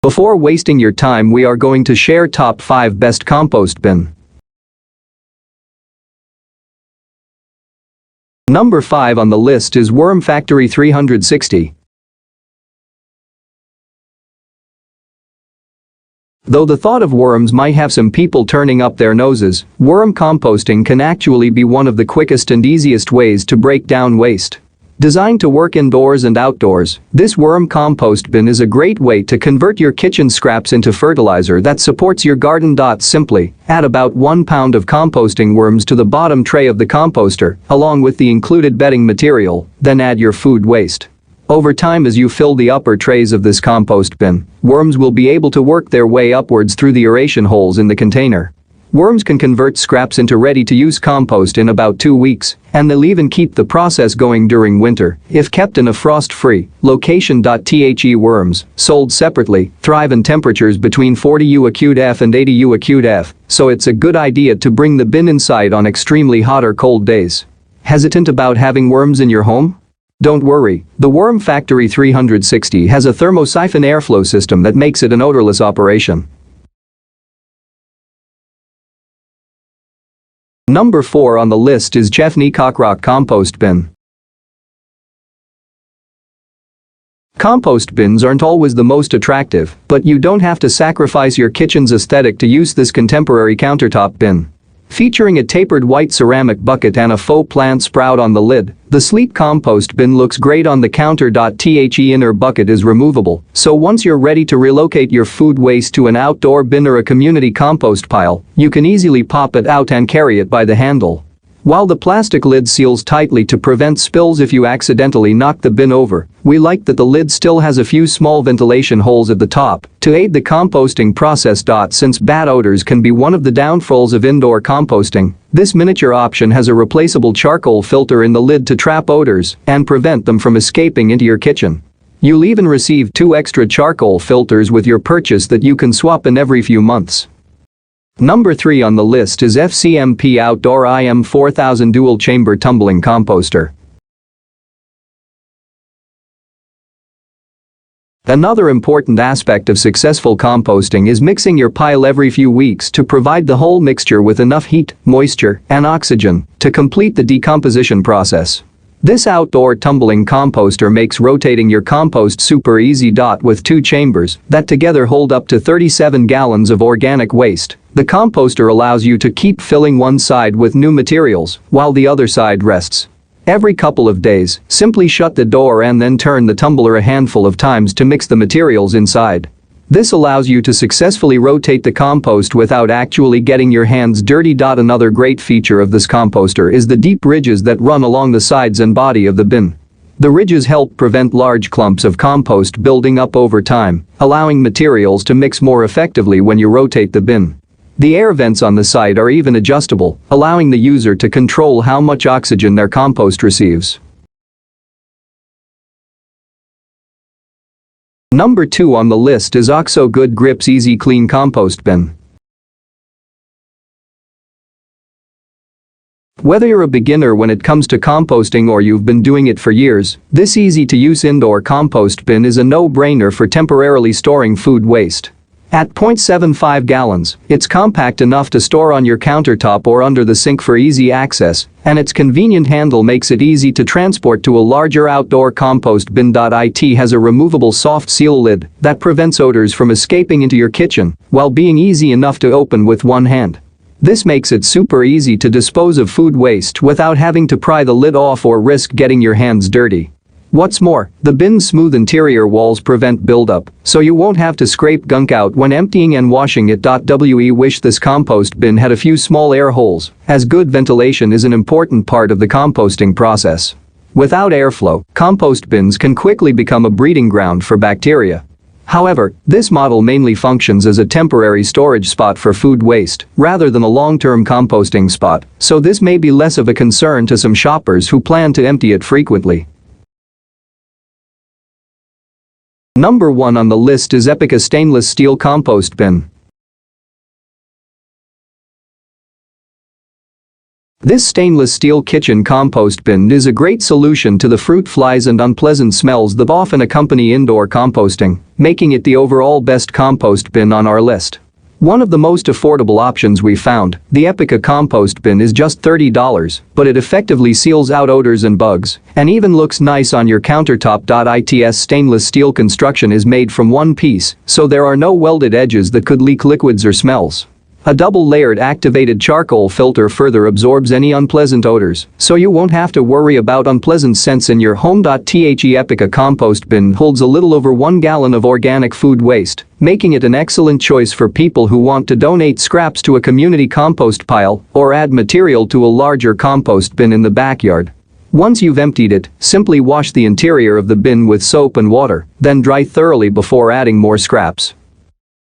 Before wasting your time, we are going to share top 5 best compost bin. Number 5 on the list is Worm Factory 360. Though the thought of worms might have some people turning up their noses, worm composting can actually be one of the quickest and easiest ways to break down waste. Designed to work indoors and outdoors, this worm compost bin is a great way to convert your kitchen scraps into fertilizer that supports your garden. Simply add about 1 pound of composting worms to the bottom tray of the composter, along with the included bedding material, then add your food waste. Over time, as you fill the upper trays of this compost bin, worms will be able to work their way upwards through the aeration holes in the container. Worms can convert scraps into ready-to-use compost in about 2 weeks, and they'll even keep the process going during winter if kept in a frost-free location. The worms, sold separately, thrive in temperatures between 40 U-F and 80 U-F, so it's a good idea to bring the bin inside on extremely hot or cold days. Hesitant about having worms in your home? Don't worry, the Worm Factory 360 has a thermosiphon airflow system that makes it an odorless operation. Number 4 on the list is Chefney Cockroach Compost Bin. Compost bins aren't always the most attractive, but you don't have to sacrifice your kitchen's aesthetic to use this contemporary countertop bin. Featuring a tapered white ceramic bucket and a faux plant sprout on the lid, the sleek compost bin looks great on the counter. The inner bucket is removable, so once you're ready to relocate your food waste to an outdoor bin or a community compost pile, you can easily pop it out and carry it by the handle. While the plastic lid seals tightly to prevent spills if you accidentally knock the bin over, we like that the lid still has a few small ventilation holes at the top to aid the composting process. Since bad odors can be one of the downfalls of indoor composting, this miniature option has a replaceable charcoal filter in the lid to trap odors and prevent them from escaping into your kitchen. You'll even receive 2 extra charcoal filters with your purchase that you can swap in every few months. Number 3 on the list is FCMP Outdoor IM4000 Dual Chamber Tumbling Composter. Another important aspect of successful composting is mixing your pile every few weeks to provide the whole mixture with enough heat, moisture, and oxygen to complete the decomposition process. This outdoor tumbling composter makes rotating your compost super easy. With 2 chambers that together hold up to 37 gallons of organic waste, the composter allows you to keep filling one side with new materials while the other side rests. Every couple of days, simply shut the door and then turn the tumbler a handful of times to mix the materials inside. This allows you to successfully rotate the compost without actually getting your hands dirty. Another great feature of this composter is the deep ridges that run along the sides and body of the bin. The ridges help prevent large clumps of compost building up over time, allowing materials to mix more effectively when you rotate the bin. The air vents on the side are even adjustable, allowing the user to control how much oxygen their compost receives. Number 2 on the list is OXO Good Grips Easy Clean Compost Bin. Whether you're a beginner when it comes to composting or you've been doing it for years, this easy-to-use indoor compost bin is a no-brainer for temporarily storing food waste. At 0.75 gallons, it's compact enough to store on your countertop or under the sink for easy access, and its convenient handle makes it easy to transport to a larger outdoor compost bin. It has a removable soft seal lid that prevents odors from escaping into your kitchen while being easy enough to open with one hand. This makes it super easy to dispose of food waste without having to pry the lid off or risk getting your hands dirty. What's more, the bin's smooth interior walls prevent buildup, so you won't have to scrape gunk out when emptying and washing it. We wish this compost bin had a few small air holes, as good ventilation is an important part of the composting process. Without airflow, compost bins can quickly become a breeding ground for bacteria. However, this model mainly functions as a temporary storage spot for food waste rather than a long-term composting spot, so this may be less of a concern to some shoppers who plan to empty it frequently. Number 1 on the list is Epica Stainless Steel Compost Bin. This stainless steel kitchen compost bin is a great solution to the fruit flies and unpleasant smells that often accompany indoor composting, making it the overall best compost bin on our list. One of the most affordable options we found, the Epica compost bin, is just $30, but it effectively seals out odors and bugs and even looks nice on your countertop. Its stainless steel construction is made from one piece, so there are no welded edges that could leak liquids or smells. A double-layered activated charcoal filter further absorbs any unpleasant odors, so you won't have to worry about unpleasant scents in your home. The Epica compost bin holds a little over 1 gallon of organic food waste, making it an excellent choice for people who want to donate scraps to a community compost pile or add material to a larger compost bin in the backyard. Once you've emptied it, simply wash the interior of the bin with soap and water, then dry thoroughly before adding more scraps.